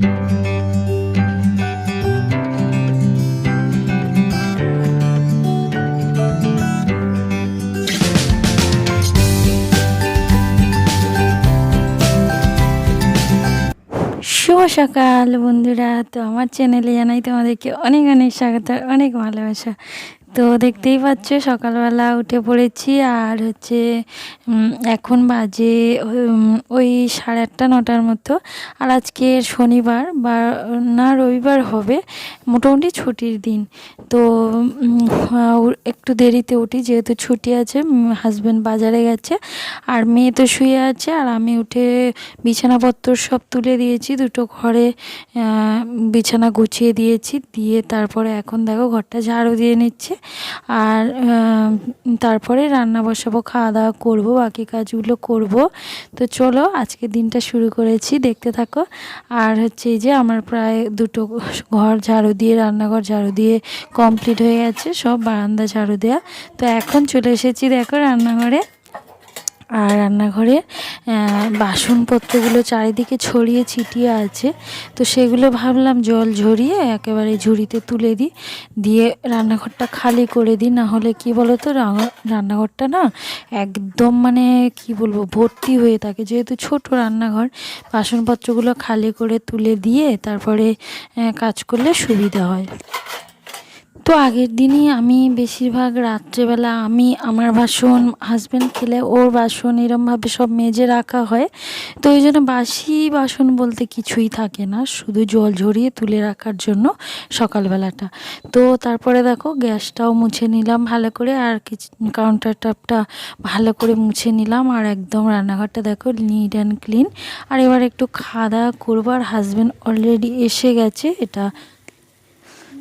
শুভ সকাল বন্ধুরা, তো আমার চ্যানেলে জানাই তোমাদেরকে অনেক অনেক স্বাগত, অনেক ভালোবাসা। তো দেখতেই পাচ্ছ সকালবেলা উঠে পড়েছি, আর হচ্ছে এখন বাজে ওই 8:30-9টার মতো। আর আজকে শনিবার বা না রবিবার হবে, মোটামুটি ছুটির দিন। তো একটু দেরিতে উঠি যেহেতু ছুটি আছে, হাজব্যান্ড বাজারে গেছে আর মেয়ে তো শুয়ে আছে। আর আমি উঠে বিছানাপত্র সব তুলে দিয়েছি, দুটো ঘরে বিছানা গুছিয়ে দিয়েছি, দিয়ে তারপরে এখন দেখো ঘরটা ঝাড়ু দিয়ে নিচ্ছে। আর তারপরে রান্না বসাবো, খাওয়া দাওয়া করবো, বাকি কাজগুলো করব। তো চলো আজকে দিনটা শুরু করেছি, দেখতে থাকো। আর হচ্ছে এই যে আমার প্রায় দুটো ঘর ঝাড়ু দিয়ে, রান্নাঘর ঝাড়ু দিয়ে কমপ্লিট হয়ে গেছে, সব বারান্দা ঝাড়ু দেওয়া। তো এখন চলে এসেছি দেখো রান্নাঘরে। আর রান্নাঘরে বাসনপত্রগুলো চারিদিকে ছড়িয়ে ছিটিয়ে আছে, তো সেগুলো ভাবলাম জল ঝরিয়ে একেবারে ঝুড়িতে তুলে দিই, দিয়ে রান্নাঘরটা খালি করে দিই। না হলে কি বলো তো, রান্নাঘরটা না একদম মানে কি বলবো ভর্তি হয়ে থাকে, যেহেতু ছোট রান্নাঘর। বাসনপত্রগুলো খালি করে তুলে দিয়ে তারপরে কাজ করলে সুবিধা হয়। তো আগের দিনই আমি বেশিরভাগ রাত্রেবেলা আমি আমার বাসন, হাজব্যান্ড খেলে ওর বাসন, এরমভাবে সব মেজে রাখা হয়। তো ওই জন্য বাসি বাসন বলতে কিছুই থাকে না, শুধু জল ঝরিয়ে তুলে রাখার জন্য সকালবেলাটা। তো তারপরে দেখো গ্যাসটাও মুছে নিলাম ভালো করে, আর কাউন্টার টপটা ভালো করে মুছে নিলাম, আর একদম রান্নাঘরটা দেখো নিট অ্যান্ড ক্লিন। আর এবার একটু খাওয়া দাওয়া করবো, আর হাজব্যান্ড অলরেডি এসে গেছে।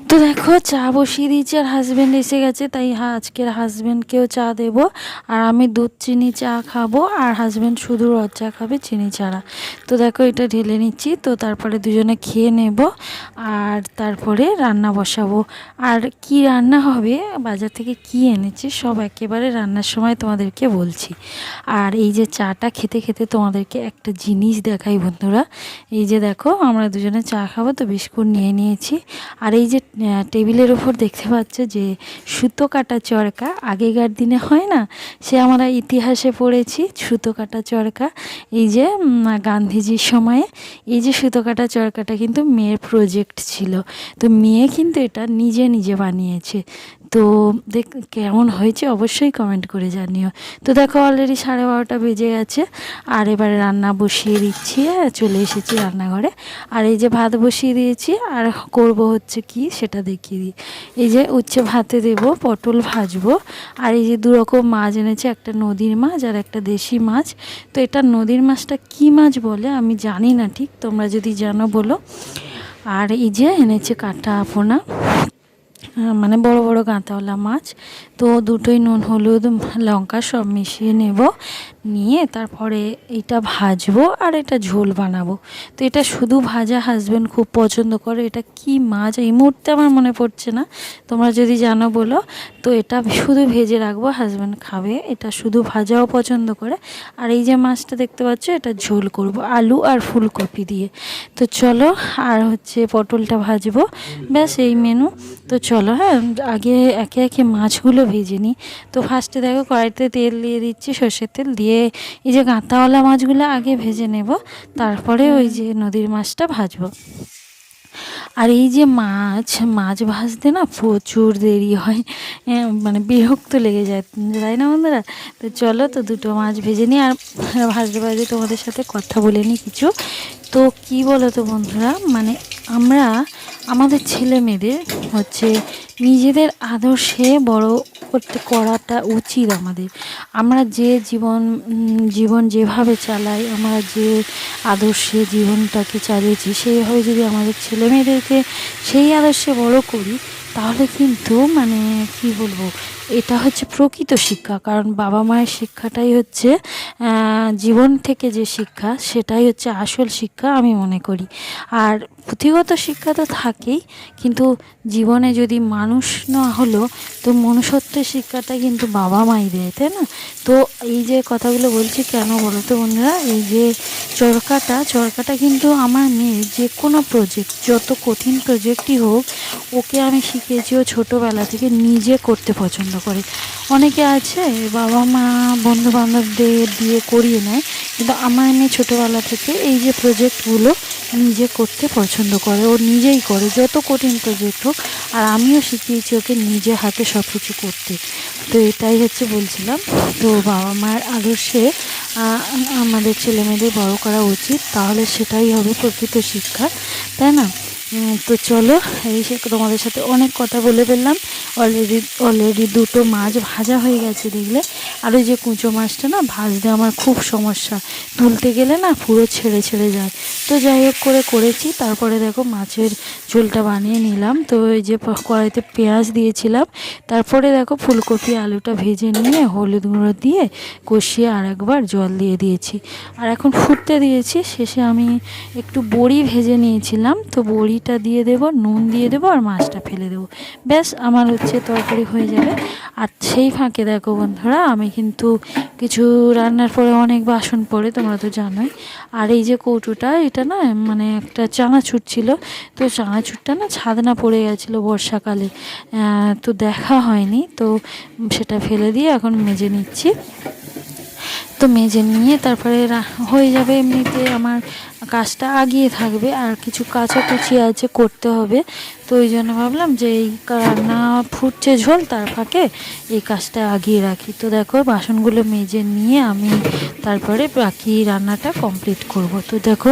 তো দেখো চা বসিয়ে দিয়েছি, আর হাজব্যান্ড এসে গেছে, তাই আজকের হাজব্যান্ডকেও চা দেব। আর আমি দুধ চিনি চা খাবো, আর হাজব্যান্ড শুধু রদ চা খাবে চিনি ছাড়া। তো দেখো এটা ঢেলে নিচ্ছি, তো তারপরে দুজনে খেয়ে নেব, আর তারপরে রান্না বসাবো। আর কি রান্না হবে, বাজার থেকে কি এনেছি সব একেবারে রান্নার সময় তোমাদেরকে বলছি। আর এই যে চাটা খেতে খেতে তোমাদেরকে একটা জিনিস দেখাই বন্ধুরা। এই যে দেখো আমরা দুজনে চা খাবো, তো বিস্কুট নিয়ে নিয়েছি। আর এই যে টেবিলের ওপর দেখতে পাচ্ছ যে সুতো কাটা চরকা, আগেকার দিনে হয় না, সে আমরা ইতিহাসে পড়েছি সুতো কাটা চরকা। এই যে গান্ধীজির সময়ে এই যে সুতো কাটা চরকাটা কিন্তু মেয়ের প্রজেক্ট ছিল, তো মেয়ে কিন্তু এটা নিজে নিজে বানিয়েছে। তো কেমন হয়েছে অবশ্যই কমেন্ট করে জানিও। তো দেখো অলরেডি 12:30 বেজে গেছে, আর এবারে রান্না বসিয়ে দিচ্ছি, চলে এসেছি রান্নাঘরে। আর এই যে ভাত বসিয়ে দিয়েছি, আর করব হচ্ছে কি সেটা দেখিয়ে দিই। এই যে উচ্ছে ভাতে দেব, পটল ভাজবো, আর এই যে দুরকম মাছ এনেছে, একটা নদীর মাছ আর একটা দেশি মাছ। তো এটা নদীর মাছটা কি মাছ বলে আমি জানি না ঠিক, তোমরা যদি জানো বলো। আর এই যে এনেছে কাটা পোনা, মানে বড় বড় কাঁটাওয়ালা মাছ। তো দুটোই নুন হলুদ লঙ্কা সব মিশিয়ে নেব, নিয়ে তারপরে এটা ভাজবো আর এটা ঝোল বানাবো। তো এটা শুধু ভাজা হাজব্যান্ড খুব পছন্দ করে। এটা কি মাছ এই মুহূর্তে আমার মনে পড়ছে না, তোমরা যদি জানো বলো। তো এটা শুধু ভেজে রাখবো, হাজব্যান্ড খাবে, এটা শুধু ভাজাও পছন্দ করে। আর এই যে মাছটা দেখতে পাচ্ছ, এটা ঝোল করব আলু আর ফুলকপি দিয়ে। তো চলো, আর হচ্ছে পটলটা ভাজবো, ব্যাস এই মেনু। তো চলো হ্যাঁ, আগে একে একে মাছগুলো ভেজে নিই। তো ফার্স্টে দেখো কড়াইতে তেল দিয়ে দিচ্ছি, সর্ষের তেল দিয়ে এই যে কাঁটাওয়ালা মাছগুলো আগে ভেজে নেব, তারপরে ওই যে নদীর মাছটা ভাজবো। আর এই যে মাছ ভাজতে না প্রচুর দেরি হয়, মানে বিরক্ত লেগে যায়, তাই না বন্ধুরা? তো চলো, তো দুটো মাছ ভেজে নিই, আর ভাজতে ভাজতে তোমাদের সাথে কথা বলে নিই কিছু। তো কি বলো তো বন্ধুরা, মানে আমরা আমাদের ছেলে মেয়েদের হচ্ছে নিজেদের আদর্শে বড় করাটা উচিত আমাদের। আমরা যে জীবন যেভাবে চালাই, আমরা যে আদর্শে জীবনটাকে চালিয়েছি, সেইভাবে যদি আমাদের ছেলে মেয়েদেরকে সেই আদর্শে বড় করি, তাহলে কিন্তু মানে কি বলবো, এটা হচ্ছে প্রকৃত শিক্ষা। কারণ বাবা মায়ের শিক্ষাটাই হচ্ছে জীবন থেকে যে শিক্ষা, সেটাই হচ্ছে আসল শিক্ষা আমি মনে করি। আর পুঁথিগত শিক্ষা তো থাকেই, কিন্তু জীবনে যদি মানুষ না হলো, তো মনুষ্যত্বের শিক্ষাটা কিন্তু বাবা মাই দেয়, তাই না? তো এই যে কথাগুলো বলছি কেন বলো তো বন্ধুরা, এই যে চরকাটা কিন্তু আমার মেয়ের যে কোনো প্রজেক্ট, যত কঠিন প্রজেক্টই হোক, ওকে আমি শিখিয়েছি ও ছোটোবেলা থেকে নিজে করতে পছন্দ করে। অনেকে আছে বাবা মা বন্ধু বান্ধবদের দিয়ে করিয়ে নেয়, কিন্তু আমার মেয়ে ছোটোবেলা থেকে এই যে প্রজেক্টগুলো নিজে করতে পছন্দ করে, ও নিজেই করে যত কঠিন প্রজেক্ট হোক। আর আমিও শিখিয়েছি ওকে নিজে হাতে সব কিছু করতে। তো এটাই হচ্ছে বলছিলাম, তো বাবা মায়ের আদর্শে আমাদের ছেলেমেয়েদের বড় করা উচিত, তাহলে সেটাই হবে প্রকৃত শিক্ষা, তাই না? তো চলো, এই সে তোমাদের সাথে অনেক কথা বলে ফেললাম। অলরেডি দুটো মাছ ভাজা হয়ে গেছে দেখলে। আর ওই যে কুঁচো মাছটা না ভাজতে আমার খুব সমস্যা, তুলতে গেলে না পুরো ছেড়ে ছেড়ে যায়। তো যাই হোক করেছি। তারপরে দেখো মাছের ঝোলটা বানিয়ে নিলাম। তো ওই যে কড়াইতে পেঁয়াজ দিয়েছিলাম, তারপরে দেখো ফুলকপি আলুটা ভেজে নিয়ে হলুদ গুঁড়ো দিয়ে কষিয়ে আর একবার জল দিয়ে দিয়েছি। আর এখন ফুটতে দিয়েছি। শেষে আমি একটু বড়ি ভেজে নিয়েছিলাম, তো বড়িটা দিয়ে দেবো, নুন দিয়ে দেবো আর মাছটা ফেলে দেবো, ব্যাস আমার হচ্ছে তরকারি হয়ে যাবে। আর সেই ফাঁকে দেখো বন্ধুরা, আমি কিন্তু কিছু রান্নার পরে অনেক বাসন পড়ে, তোমরা তো জানোই। আর এই যে কৌটোটা, এটা না মানে একটা চানাচুর ছিল, তো চানাচুরটা না ছাদনা পড়ে গেছিলো বর্ষাকালে, তো দেখা হয়নি, তো সেটা ফেলে দিয়ে এখন মেজে নিচ্ছি। তো মেজে নিয়ে তারপরে হয়ে যাবে, এমনিতে আমার কাজটা আগিয়ে থাকবে। আর কিছু কাচাকুচি আছে করতে হবে, তো ওই জন্য ভাবলাম যে এই রান্না ফুটছে ঝোল, তার ফাঁকে এই কাজটা আগিয়ে রাখি। তো দেখো বাসনগুলো মেজে নিয়ে আমি তারপরে বাকি রান্নাটা কমপ্লিট করব। তো দেখো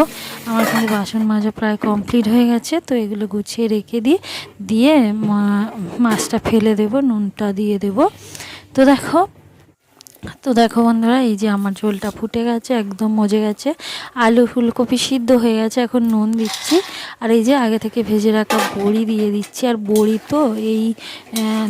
আমার কিন্তু বাসন মাজা প্রায় কমপ্লিট হয়ে গেছে। তো এগুলো গুছিয়ে রেখে দিয়ে মাছটা ফেলে দেব, নুনটা দিয়ে দেব। তো দেখো বন্ধুরা, এই যে আমার ঝোলটা ফুটে গেছে, একদম মজে গেছে, আলু ফুলকপি সিদ্ধ হয়ে গেছে। এখন নুন দিচ্ছি, আর এই যে আগে থেকে ভেজে রাখা বড়ি দিয়ে দিচ্ছি। আর বড়ি তো এই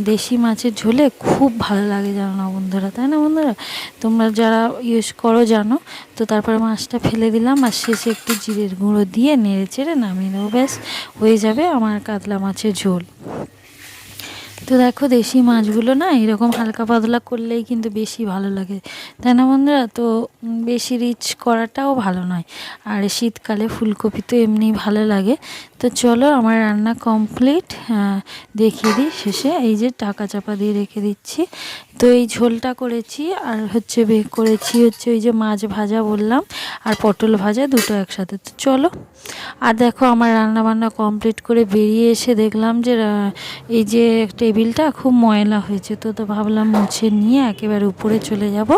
দেশি মাছের ঝোলে খুব ভালো লাগে, জানো না বন্ধুরা, তাই না বন্ধুরা? তোমরা যারা ইউজ করো জানো। তো তারপরে মাছটা ফেলে দিলাম, আর শেষে একটু জিরের গুঁড়ো দিয়ে নেড়ে চেড়ে নামিয়ে দেবো, ব্যাস হয়ে যাবে আমার কাতলা মাছের ঝোল। তো দেখো দেশি মাছগুলো না এরকম হালকা পাতলা করলেই কিন্তু বেশি ভালো লাগে, তাই না বন্ধুরা? তো বেশি রিচ করাটাও ভালো নয়। আর শীতকালে ফুলকপি তো এমনি ভালো লাগে। তো চলো আমার রান্না কমপ্লিট, দেখিয়ে দিই শেষে। এই যে টাকা চাপা দিয়ে রেখে দিচ্ছি। তো এই ঝোলটা করেছি, আর হচ্ছে করেছি হচ্ছে ওই যে মাছ ভাজা বললাম, আর পটল ভাজা, দুটো একসাথে। তো চলো, আর দেখো আমার রান্না বান্না কমপ্লিট করে বেরিয়ে এসে দেখলাম যে এই যে টেবিলটা খুব ময়লা হয়েছে। তো ভাবলাম মুছে নিয়ে একেবারে উপরে চলে যাব।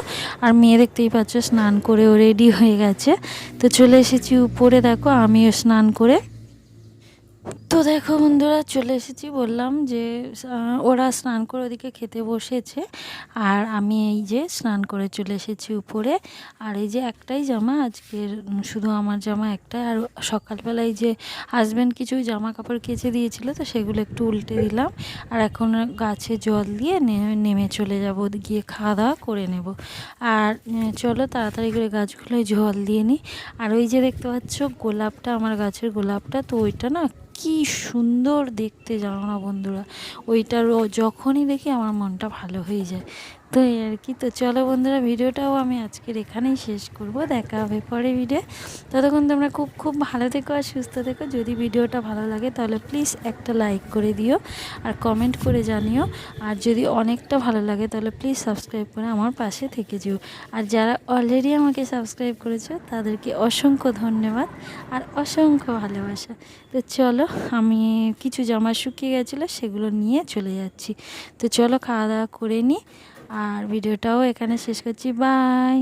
আর মেয়ে দেখতেই পাচ্ছ স্নান করে ও রেডি হয়ে গেছে। তো চলে এসেছি উপরে, দেখো আমিও স্নান করে। তো দেখো বন্ধুরা, চলে এসেছি, বললাম যে ওরা স্নান করে ওদিকে খেতে বসেছে, আর আমি এই যে স্নান করে চলে এসেছি উপরে। আর এই যে একটাই জামা আজকের, শুধু আমার জামা একটাই। আর সকালবেলা এই যে হাজব্যান্ড কিছু জামা কাপড় কেচে দিয়েছিল, তো সেগুলো একটু উল্টে দিলাম। আর এখন গাছে জল দিয়ে নেমে চলে যাব, গিয়ে খাওয়া দাওয়া করে নেব। আর চলো তাড়াতাড়ি করে গাছগুলোয় জল দিয়ে নিই। আর ওই যে দেখতে পাচ্ছ গোলাপটা, আমার গাছের গোলাপটা, তো ওইটা না কি সুন্দর দেখতে, জানো না বন্ধুরা? ওইটার যখনই দেখি আমার মনটা ভালো হয়ে যায়। তো এই আর কি। তো চলো বন্ধুরা, ভিডিওটাও আমি আজকের এখানেই শেষ করব, দেখা হবে পরে ভিডিও। ততক্ষণ তোমরা খুব খুব ভালো থেকো আর সুস্থ থেকো। যদি ভিডিওটা ভালো লাগে তাহলে প্লিজ একটা লাইক করে দিও, আর কমেন্ট করে জানিও। আর যদি অনেকটা ভালো লাগে তাহলে প্লিজ সাবস্ক্রাইব করে আমার পাশে থেকে যেও। আর যারা অলরেডি আমাকে সাবস্ক্রাইব করেছো তাদেরকে অসংখ্য ধন্যবাদ আর অসংখ্য ভালোবাসা। তো চলো, আমি কিছু জামা শুকিয়ে গেছিলো সেগুলো নিয়ে চলে যাচ্ছি। তো চলো খাওয়া দাওয়া করে নিই, আর ভিডিওটাও এখানে শেষ করছি, বাই।